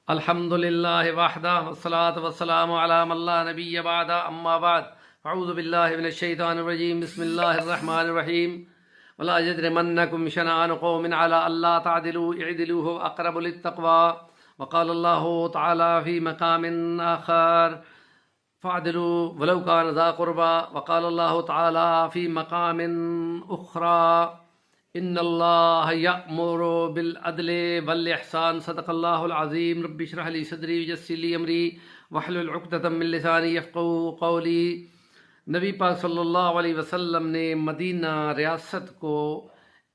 الحمد للہ وحدہ والصلاة والسلام علی من لا نبی بعد اما بعد اعوذ باللہ من الشیطان الرجیم بسم اللہ الرحمن الرحیم ولا یجرمنکم شنآن قوم علی الا تعدلوا اعدلوا هو اقرب للتقوى وقال اللہ تعالی فی مقام آخر فاعدلوا ولو كان ذا قربى وقال اللہ تعالی فی مقام اخری ان اللہ یأمر بالعدل والاحسان صدق اللہ العظیم رب اشرح لی صدری ویسر لی امری واحلل عقدۃ من لسانی یفقہوا قولی۔ نبی پاک صلی اللہ علیہ وسلم نے مدینہ ریاست کو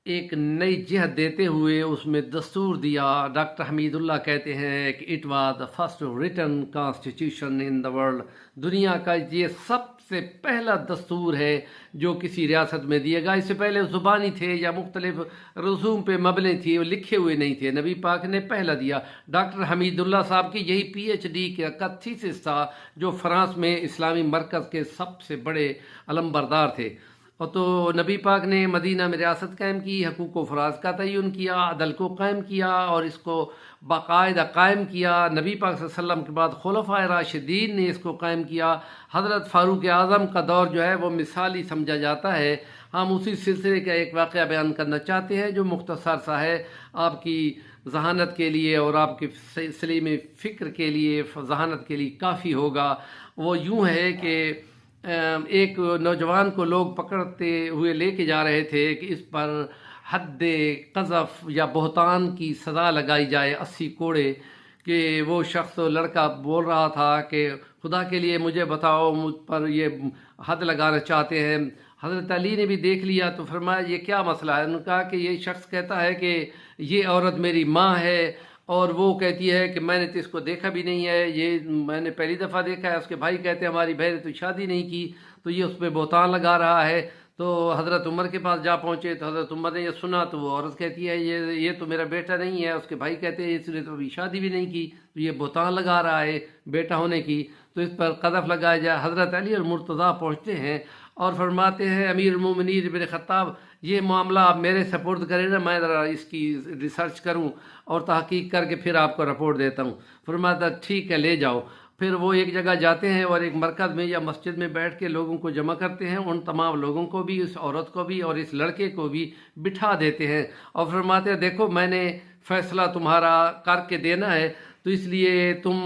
ایک نئی جہت دیتے ہوئے اس میں دستور دیا۔ ڈاکٹر حمید اللہ کہتے ہیں کہ it was the first return constitution in the world, دنیا کا یہ سب سے پہلا دستور ہے جو کسی ریاست میں دیا گیا۔ اس سے پہلے زبانی تھے یا مختلف رسوم پہ مبنی تھی، وہ لکھے ہوئے نہیں تھے، نبی پاک نے پہلا دیا۔ ڈاکٹر حمید اللہ صاحب کی یہی پی ایچ ڈی کا تھیسس تھا جو فرانس میں اسلامی مرکز کے سب سے بڑے علمبردار تھے۔ اور تو نبی پاک نے مدینہ میں ریاست قائم کی، حقوق و فراز کا تعین کیا، عدل کو قائم کیا اور اس کو باقاعدہ قائم کیا۔ نبی پاک صلی اللہ علیہ وسلم کے بعد خلفائے راشدین نے اس کو قائم کیا۔ حضرت فاروق اعظم کا دور جو ہے وہ مثالی سمجھا جاتا ہے۔ ہم اسی سلسلے کا ایک واقعہ بیان کرنا چاہتے ہیں جو مختصر سا ہے، آپ کی ذہانت کے لیے اور آپ کے سلیم فکر کے لیے، ذہانت کے لیے کافی ہوگا۔ وہ یوں ہے کہ ایک نوجوان کو لوگ پکڑتے ہوئے لے کے جا رہے تھے کہ اس پر حد قذف یا بہتان کی سزا لگائی جائے، 80 کوڑے، کہ وہ شخص لڑکا بول رہا تھا کہ خدا کے لیے مجھے بتاؤ، مجھ پر یہ حد لگانا چاہتے ہیں۔ حضرت علی نے بھی دیکھ لیا تو فرمایا یہ کیا مسئلہ ہے؟ انہوں نے کہا کہ یہ شخص کہتا ہے کہ یہ عورت میری ماں ہے، اور وہ کہتی ہے کہ میں نے تو اس کو دیکھا بھی نہیں ہے، یہ میں نے پہلی دفعہ دیکھا ہے۔ اس کے بھائی کہتے ہیں ہماری بہن نے تو شادی نہیں کی، تو یہ اس پہ بہتان لگا رہا ہے۔ تو حضرت عمر کے پاس جا پہنچے تو حضرت عمر نے یہ سنا تو وہ عورت کہتی ہے یہ تو میرا بیٹا نہیں ہے۔ اس کے بھائی کہتے ہیں اس نے تو ابھی شادی بھی نہیں کی، تو یہ بہتان لگا رہا ہے بیٹا ہونے کی، تو اس پر قذف لگایا جائے۔ حضرت علی اور مرتضیٰ پہنچتے ہیں اور فرماتے ہیں امیر المومنین ابن خطاب یہ معاملہ آپ میرے سپرد کریں نا، میں ذرا اس کی ریسرچ کروں اور تحقیق کر کے پھر آپ کو رپورٹ دیتا ہوں۔ فرماتا ٹھیک ہے لے جاؤ۔ پھر وہ ایک جگہ جاتے ہیں اور ایک مرکز میں یا مسجد میں بیٹھ کے لوگوں کو جمع کرتے ہیں، ان تمام لوگوں کو بھی، اس عورت کو بھی اور اس لڑکے کو بھی بٹھا دیتے ہیں اور فرماتے ہیں دیکھو میں نے فیصلہ تمہارا کر کے دینا ہے، تو اس لیے تم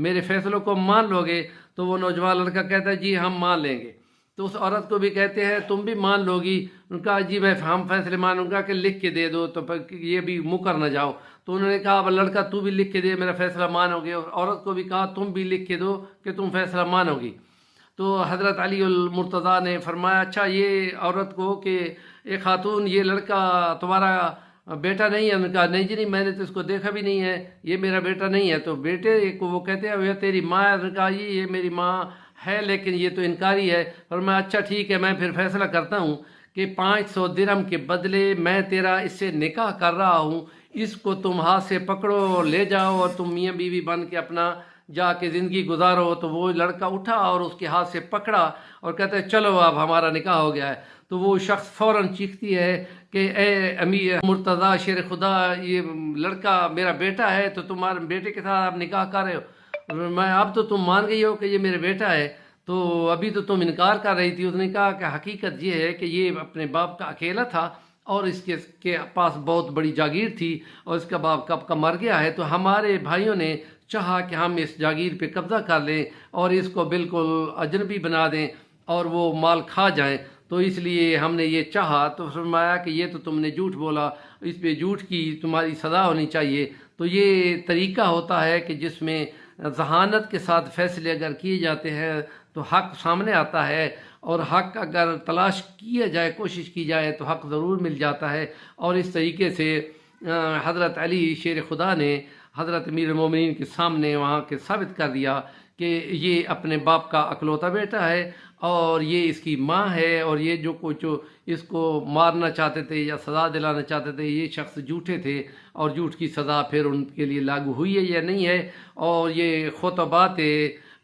میرے فیصلوں کو مان لو گے؟ تو وہ نوجوان لڑکا کہتا ہے جی ہم مان لیں گے۔ تو اس عورت کو بھی کہتے ہیں تم بھی مان لو گی؟ ان کا جی میں ہم فیصلے مانوں گا کہ لکھ کے دے دو، تو یہ بھی مکر نہ جاؤ۔ تو انہوں نے کہا اب لڑکا تو بھی لکھ کے دے، میرا فیصلہ مانو گے؟ اور عورت کو بھی کہا تم بھی لکھ کے دو کہ تم فیصلہ مانو گی۔ تو حضرت علی المرتضیٰ نے فرمایا اچھا یہ عورت کو کہ ایک خاتون یہ لڑکا تمہارا بیٹا نہیں ہے؟ انہوں نے کہا نہیں جی نہیں، میں نے تو اس کو دیکھا بھی نہیں ہے، یہ میرا بیٹا نہیں ہے۔ تو بیٹے کو وہ کہتے ہیں یہ تیری ماں ہے؟ انہوں نے کہا یہ میری ماں ہے لیکن یہ تو انکاری ہے۔ اور میں اچھا ٹھیک ہے میں پھر فیصلہ کرتا ہوں کہ 500 درہم کے بدلے میں تیرا اس سے نکاح کر رہا ہوں، اس کو تم ہاتھ سے پکڑو اور لے جاؤ اور تم میاں بیوی بن کے اپنا جا کے زندگی گزارو۔ تو وہ لڑکا اٹھا اور اس کے ہاتھ سے پکڑا اور کہتا ہے چلو اب ہمارا نکاح ہو گیا ہے۔ تو وہ شخص فوراً چیختی ہے کہ اے امیر مرتضیٰ شیر خدا، یہ لڑکا میرا بیٹا ہے تو تمہارے بیٹے کے ساتھ آپ نکاح کر رہے ہو؟ میں اب تو تم مان گئی ہو کہ یہ میرے بیٹا ہے، تو ابھی تو تم انکار کر رہی تھی۔ اس نے کہا کہ حقیقت یہ ہے کہ یہ اپنے باپ کا اکیلا تھا اور اس کے پاس بہت بڑی جاگیر تھی اور اس کا باپ کب کا مر گیا ہے، تو ہمارے بھائیوں نے چاہا کہ ہم اس جاگیر پہ قبضہ کر لیں اور اس کو بالکل اجنبی بنا دیں اور وہ مال کھا جائیں، تو اس لیے ہم نے یہ چاہا۔ تو فرمایا کہ یہ تو تم نے جھوٹ بولا، اس پہ جھوٹ کی تمہاری سزا ہونی چاہیے۔ تو یہ طریقہ ہوتا ہے کہ جس میں ذہانت کے ساتھ فیصلے اگر کیے جاتے ہیں تو حق سامنے آتا ہے، اور حق اگر تلاش کیا جائے، کوشش کی جائے تو حق ضرور مل جاتا ہے۔ اور اس طریقے سے حضرت علی شیر خدا نے حضرت امیر المومنین کے سامنے وہاں کے ثابت کر دیا کہ یہ اپنے باپ کا اکلوتا بیٹا ہے اور یہ اس کی ماں ہے، اور یہ جو کچھ اس کو مارنا چاہتے تھے یا سزا دلانا چاہتے تھے یہ شخص جھوٹے تھے، اور جھوٹ کی سزا پھر ان کے لیے لاگو ہوئی ہے یا نہیں ہے۔ اور یہ خطبات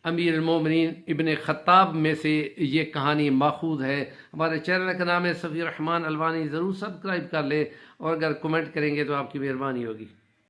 امیر المومنین ابن خطاب میں سے یہ کہانی ماخوذ ہے۔ ہمارے چینل کا نام ہے صفی الرحمن الوانی، ضرور سبسکرائب کر لیں اور اگر کمنٹ کریں گے تو آپ کی مہربانی ہوگی۔